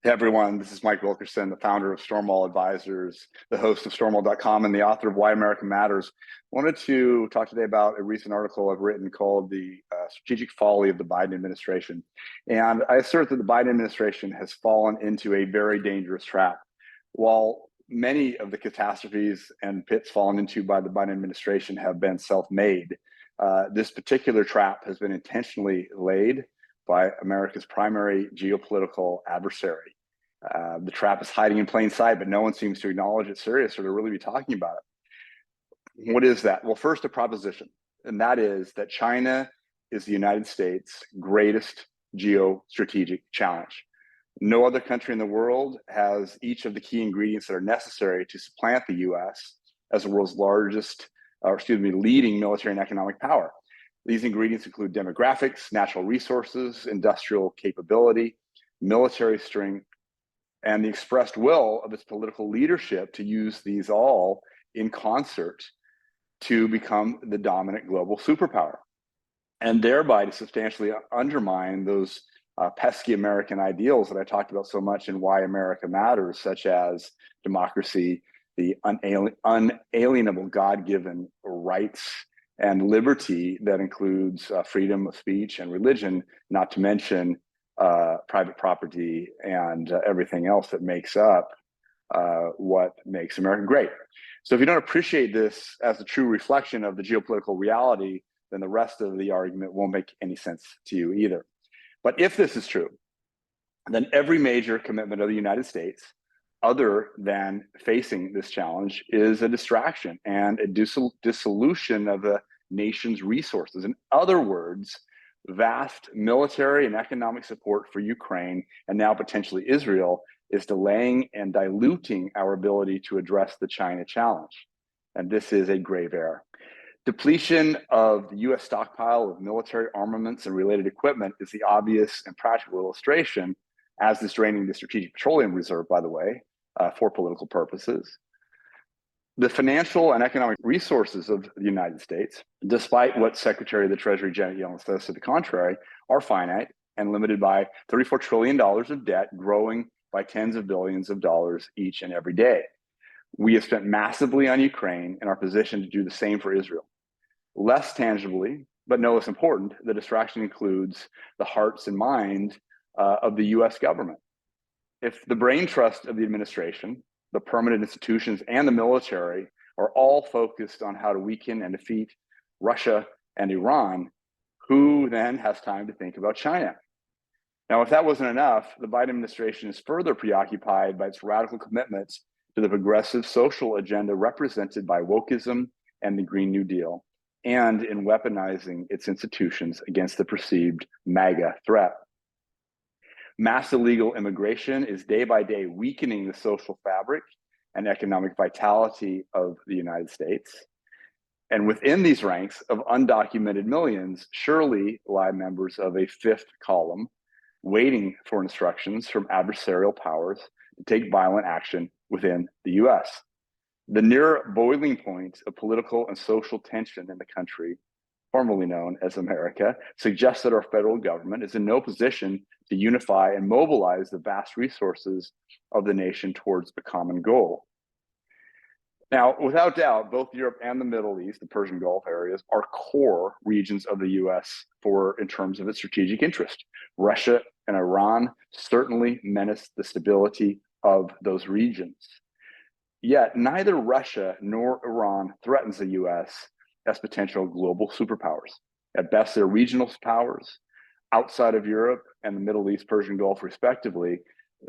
Hey everyone, this is Mike Wilkerson, the founder of Stormwall Advisors, the host of Stormwall.com, and the author of Why America Matters. I wanted to talk today about a recent article I've written called The Strategic Folly of the Biden Administration. And I assert that the Biden administration has fallen into a very dangerous trap. While many of the catastrophes and pits fallen into by the Biden administration have been self-made, this particular trap has been intentionally laid by America's primary geopolitical adversary. The trap is hiding in plain sight, but no one seems to acknowledge it serious or to really be talking about it. What is that? Well, first, a proposition, and that is that China is the United States' greatest geostrategic challenge. No other country in the world has each of the key ingredients that are necessary to supplant the US as the world's leading military and economic power. These ingredients include demographics, natural resources, industrial capability, military strength, and the expressed will of its political leadership to use these all in concert to become the dominant global superpower, and thereby to substantially undermine those pesky American ideals that I talked about so much in Why America Matters, such as democracy, the unalienable God-given rights and liberty that includes freedom of speech and religion, not to mention private property and everything else that makes up what makes America great. So if you don't appreciate this as a true reflection of the geopolitical reality, then the rest of the argument won't make any sense to you either. But if this is true, then every major commitment of the United States, other than facing this challenge, is a distraction and a dissolution of the nation's resources. In other words, vast military and economic support for Ukraine and now potentially Israel is delaying and diluting our ability to address the China challenge. And this is a grave error. Depletion of the US stockpile of military armaments and related equipment is the obvious and practical illustration, as is draining the Strategic Petroleum Reserve, by the way, for political purposes. The financial and economic resources of the United States, despite what Secretary of the Treasury Janet Yellen says to the contrary, are finite and limited by $34 trillion of debt growing by tens of billions of dollars each and every day. We have spent massively on Ukraine and are positioned to do the same for Israel. Less tangibly, but no less important, the distraction includes the hearts and mind of the US government. If the brain trust of the administration, the permanent institutions, and the military are all focused on how to weaken and defeat Russia and Iran, who then has time to think about China? Now, if that wasn't enough, the Biden administration is further preoccupied by its radical commitments to the progressive social agenda represented by wokeism and the Green New Deal, and in weaponizing its institutions against the perceived MAGA threat. Mass illegal immigration is day by day weakening the social fabric and economic vitality of the United States. And within these ranks of undocumented millions, surely lie members of a fifth column waiting for instructions from adversarial powers to take violent action within the US. The near boiling point of political and social tension in the country, formerly known as America, suggests that our federal government is in no position to unify and mobilize the vast resources of the nation towards a common goal. Now, without doubt, both Europe and the Middle East, the Persian Gulf areas, are core regions of the US in terms of its strategic interest. Russia and Iran certainly menace the stability of those regions. Yet neither Russia nor Iran threatens the US as potential global superpowers. At best, they're regional powers. Outside of Europe and the Middle East, Persian Gulf, respectively,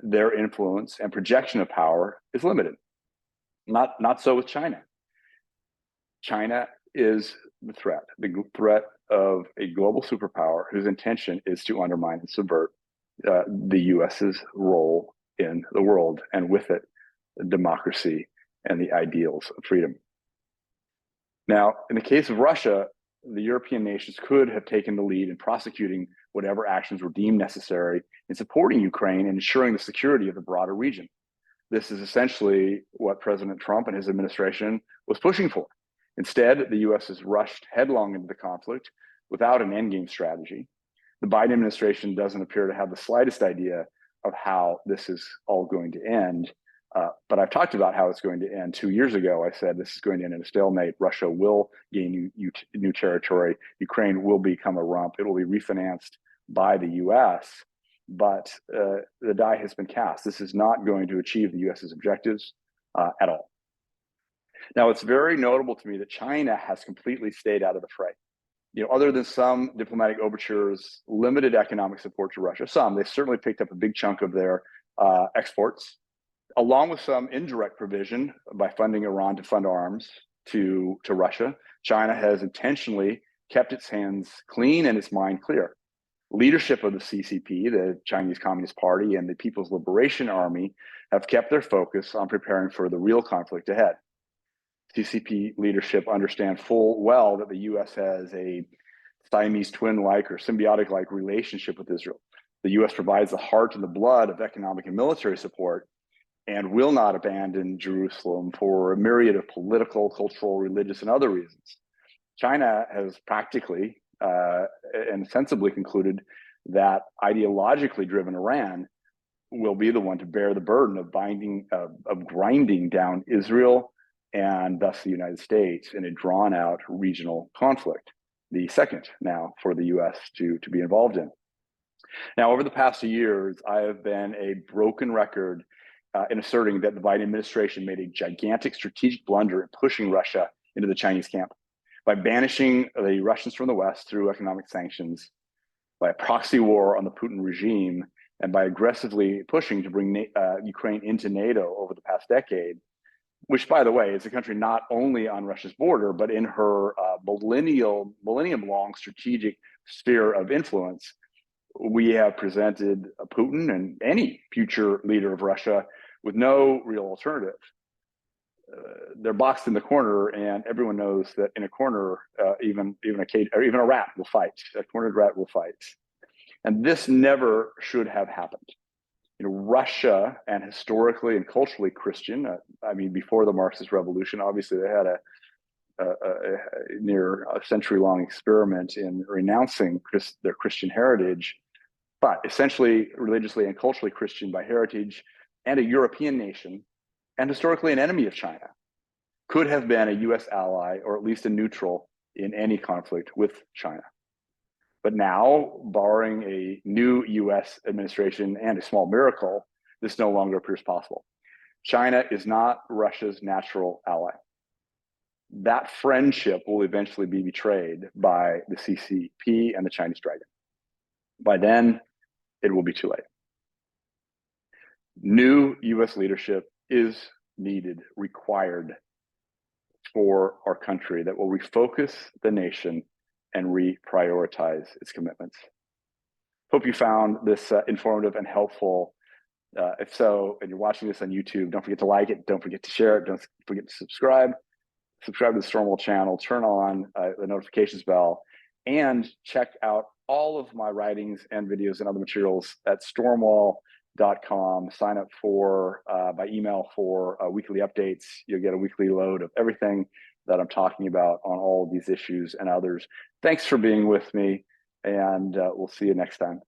their influence and projection of power is limited. Not so with China. China is the threat of a global superpower whose intention is to undermine and subvert the US's role in the world, and with it, democracy and the ideals of freedom. Now, in the case of Russia, the European nations could have taken the lead in prosecuting whatever actions were deemed necessary in supporting Ukraine and ensuring the security of the broader region. This is essentially what President Trump and his administration was pushing for. Instead, the US has rushed headlong into the conflict without an endgame strategy. The Biden administration doesn't appear to have the slightest idea of how this is all going to end. But I've talked about how it's going to end. 2 years ago, I said this is going to end in a stalemate. Russia will gain new territory. Ukraine will become a rump. It will be refinanced by the U.S., but the die has been cast. This is not going to achieve the U.S.'s objectives at all. Now, it's very notable to me that China has completely stayed out of the fray. Other than some diplomatic overtures, limited economic support to Russia, they've certainly picked up a big chunk of their exports, along with some indirect provision by funding Iran to fund arms to Russia. China has intentionally kept its hands clean and its mind clear. Leadership of the CCP, the Chinese Communist Party, and the People's Liberation Army have kept their focus on preparing for the real conflict ahead. CCP leadership understand full well that the U.S. has a Siamese twin-like or symbiotic-like relationship with Israel. The U.S. provides the heart and the blood of economic and military support and will not abandon Jerusalem for a myriad of political, cultural, religious, and other reasons. China has practically and sensibly concluded that ideologically driven Iran will be the one to bear the burden of grinding down Israel and thus the United States in a drawn-out regional conflict, the second now for the U.S. to be involved in. Now, over the past 2 years, I have been a broken record in asserting that the Biden administration made a gigantic strategic blunder in pushing Russia into the Chinese camp by banishing the Russians from the West through economic sanctions, by a proxy war on the Putin regime, and by aggressively pushing to bring Ukraine into NATO over the past decade, which, by the way, is a country not only on Russia's border, but in her millennium-long strategic sphere of influence. We have presented Putin and any future leader of Russia with no real alternative. They're boxed in the corner, and everyone knows that in a corner, even a rat will fight. A cornered rat will fight, and this never should have happened. Russia, and historically and culturally Christian, before the Marxist Revolution, obviously they had a near a century-long experiment in renouncing their Christian heritage, but essentially religiously and culturally Christian by heritage, and a European nation, and historically an enemy of China, could have been a U.S. ally or at least a neutral in any conflict with China. But now, barring a new U.S. administration and a small miracle, this no longer appears possible. China is not Russia's natural ally. That friendship will eventually be betrayed by the CCP and the Chinese dragon. By then, it will be too late. New U.S. leadership is needed, required for our country that will refocus the nation and reprioritize its commitments. Hope you found this informative and helpful. If so, and you're watching this on YouTube, don't forget to like it, don't forget to share it, don't forget to subscribe. Subscribe to the Stormwall channel, turn on the notifications bell, and check out all of my writings and videos and other materials at stormwall.com. Sign up by email for weekly updates. You'll get a weekly load of everything that I'm talking about on all of these issues and others. Thanks for being with me, and we'll see you next time.